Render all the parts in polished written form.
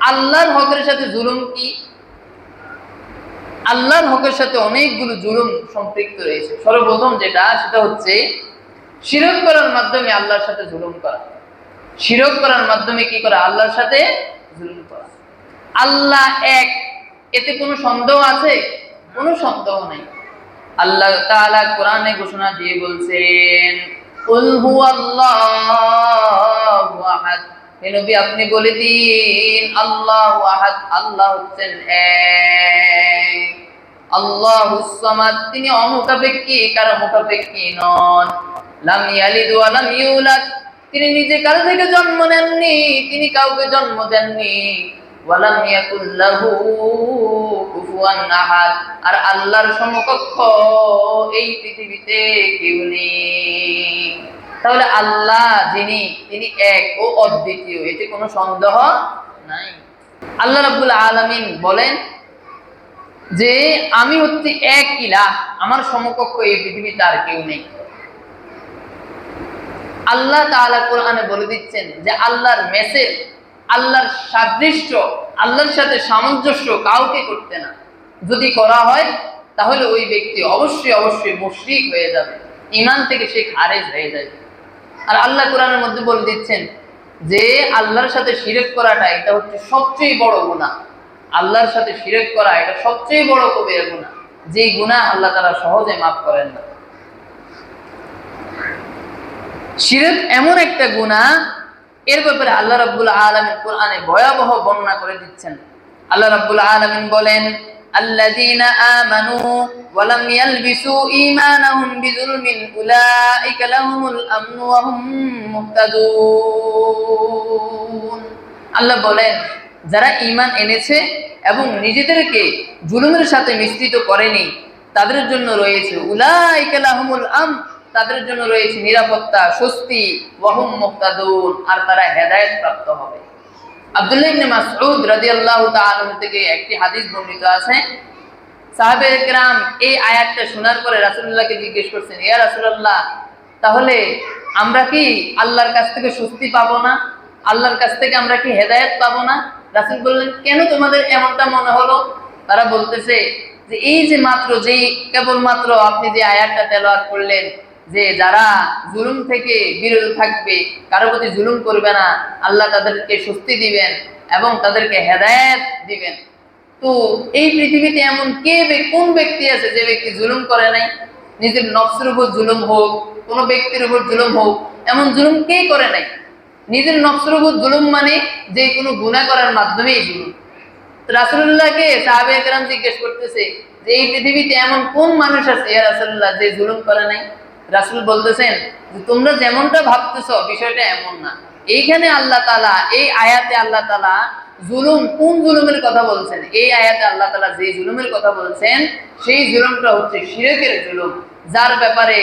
আল্লাহর হকের সাথে জুলুম কি? আল্লাহর হকের সাথে অনেকগুলো জুলুম সম্পৃক্ত রয়েছে। সর্বপ্রথম সেটা হচ্ছে শিরক করার মাধ্যমে আল্লাহর সাথে জুলুম করা। শিরক করার মাধ্যমে কি করা? আল্লাহর সাথে জুলুম করা। আল্লাহ এক, এতে কোনো সন্দেহ আছে? কোনো সন্দেহ নেই। আল্লাহ তাআলা কোরআনে ঘোষণা দিয়ে বলছেন, কুল হুয়াল্লাহু আহাদ, হে নবী আপনি বলে দিন আল্লাহু আহাদ, আল্লাহ হচ্ছেন এক। আল্লাহুস সামাদ, তিনি অমুখাপেক্ষী, কারো মুখাপেক্ষী নন। লাম ইয়ালিদ ওয়া লাম ইউলাদ, তিনি নিজে কারো থেকে জন্ম নেননি, তিনি কাউকে জন্ম দেননি। ওয়ালাম ইয়াকুল লাহু কুফুয়ান আহাদ, আর আল্লাহর সমকক্ষ এই পৃথিবীতে কেউ নেই। তাহলে আল্লাহ যিনি, তিনি এক ও অদ্বিতীয়, এতে কোনো সন্দেহ নাই। আল্লাহ রাব্বুল আলামিন বলেন যে আমি হচ্ছি এক ইলাহ, আমার সমকক্ষ এই পৃথিবীতে আর কেউ নেই। আল্লাহ তাআলা কোরআনে বলে দিচ্ছেন যে আল্লাহর মেসেজ, আল্লাহর সাদৃশ্য, আল্লাহর সাথে সামঞ্জস্য কাউকে করতে না। যদি করা হয় তাহলে ওই ব্যক্তি অবশ্যই অবশ্যই মুশরিক হয়ে যাবে, ঈমান থেকে সে খারেজ হয়ে যাবে। আর আল্লাহ কোরআনের মধ্যে বলে দিচ্ছেন যে আল্লাহর সাথে শিরক করাটা এটা হচ্ছে সবচেয়ে বড় গুনাহ। আল্লাহর সাথে শিরক করা এটা সবচেয়ে বড় কবিরা গুনাহ, যেই গুনাহ আল্লাহ তাআলা সহজে মাফ করেন না। শিরক এমন একটা গুনাহ, এর ব্যাপারে আল্লাহ রাব্বুল আলামিন কোরআনে ভয়াবহ বর্ণনা করে দিচ্ছেন। আল্লাহ রাব্বুল আলামিন বলেন, আল্লাযীনা আমানু ওয়া লাম ইয়ালবিসু ঈমানাহুম বিযুলমিন উলাইকা লাহুমুল আমনু ওয়া হুম মুহতাদুন। আল্লাহ বলেন, যারা ঈমান এনেছে এবং নিজেদেরকে জুলুমের সাথে মিশ্রিত করেনি, তাদের জন্য রয়েছে উলাইকা লাহুমুল আমন, তাদের জন্য রয়েছে নিরাপত্তা, স্বস্তি, ওয়া হুম মুহতাদুন, আর তারা হেদায়েত প্রাপ্ত হবে। আব্দুল্লাহ ইবনে মাসউদ রাদিয়াল্লাহু তাআলা থেকে একটি হাদিস বর্ণিত আছে, সাহাবায়ে কেরাম এই আয়াতটা শোনার পরে রাসূলুল্লাহকে জিজ্ঞেস করছেন, ইয়া রাসূলুল্লাহ, তাহলে আমরা কি আল্লাহর কাছ থেকে স্বস্তি পাবো না? আল্লাহর কাছ থেকে আমরা কি হেদায়েত পাবো না? রাসূল বললেন, কেন তোমাদের এমনটা মনে হলো? তারা বলতেছে যে এই যে কেবলমাত্র আপনি যে আয়াতটা তেলাওয়াত করলেন যে যারা জুলুম থেকে বিরত থাকবে, কারো প্রতি জুলুম করবে না, আল্লাহ তাদেরকে স্বস্তি দিবেন এবং তাদেরকে হেদায়েত দিবেন। তো এই পৃথিবীতে এমন কোন ব্যক্তি আছে যে ব্যক্তি জুলুম করে নাই? নিজের নফসের উপর জুলুম হোক, কোন ব্যক্তির উপর জুলুম হোক, এমন জুলুম কে করে নাই? নিজের নফসের উপর জুলুম মানে যে কোনো গুনাহ করার মাধ্যমেই জুলুম। রাসূলুল্লাহকে সাহাবায়ে কেরাম জিজ্ঞেস করতেছে যে এই পৃথিবীতে এমন কোন মানুষ আছে ইয়া রাসূলুল্লাহ যে জুলুম করে নাই? রাসূল বলতেছেন যে তোমরা যেমনটা ভাবতেছো বিষয়টা এমন না। এইখানে আল্লাহ তাআলা, এই আয়াতে আল্লাহ তাআলা কোন জুলুমের কথা বলছেন? এই আয়াতে আল্লাহ তাআলা যে জুলুমের কথা বলছেন সেই জুলুমটা হচ্ছে শিরকের জুলুম, যার ব্যাপারে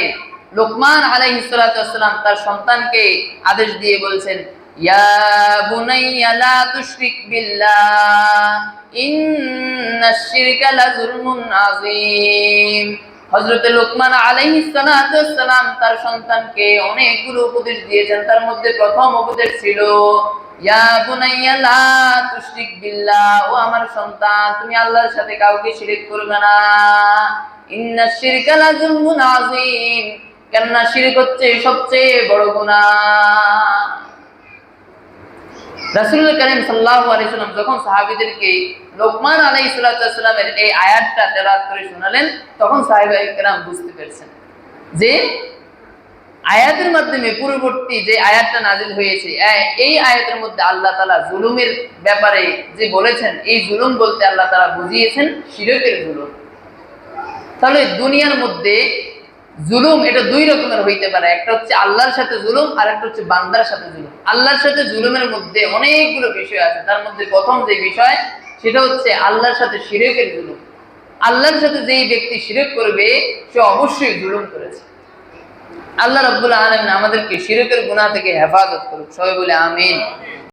লোকমান আলাইহিস সালাতু ওয়াস সালাম তার সন্তানকে আদেশ দিয়ে বলছেন, ইয়া বুনাইয়া লা তুশরিক বিল্লাহ ইন্নাশ শিরকা লাযুলমুন আযীম। হযরত লোকমান আলাইহিস সালাতু ওয়াস সালাম তার সন্তানকে অনেকগুলো উপদেশ দিয়েছেন। তার মধ্যে প্রথম উপদেশ ছিল, ইয়া বুনাইয়া লা তুশরিক বিল্লাহ, ও আমার সন্তান, তুমি আল্লাহর সাথে কাউকে শিরক করবে না। ইন্নাশ শিরকা লাযুলমুন আযীম, কেননা শিরক হচ্ছে সবচেয়ে বড় গুনাহ। রাসূল কারীম সাল্লাল্লাহু আলাইহি ওয়াসাল্লাম যখন সাহাবীদেরকে লোকমান আলাইহিস সালাতু ওয়াস সালামের এই আয়াতটা তেলাওয়াত করে শোনালেন, তখন সাহাবায়ে কেরাম বুঝতে পেরেছেন যে আয়াতের মাধ্যমে পূর্ববর্তী যে আয়াতটা নাযিল হয়েছে, এই আয়াতের মধ্যে আল্লাহ তাআলা জুলুমের ব্যাপারে যে বলেছেন, এই জুলুম বলতে আল্লাহ তাআলা বুঝিয়েছেন শিরকের জুলুম। তাহলে দুনিয়ার মধ্যে জুলুম এটা দুই রকমের হইতে পারে, একটা হচ্ছে আল্লাহর সাথে জুলুম, আর একটা হচ্ছে বান্দার সাথে জুলুম। আল্লাহর সাথে জুলুমের মধ্যে অনেকগুলো বিষয় আছে, তার মধ্যে প্রথম যে বিষয় সেটা হচ্ছে আল্লাহর সাথে শিরকের জুলুম। আল্লাহর সাথে যেই ব্যক্তি শিরক করবে সে অবশ্যই জুলুম করেছে। আল্লাহ রাব্বুল আলামিন আমাদেরকে শিরকের গুনাহ থেকে হেফাজত করুক, সবাই বলে আমিন।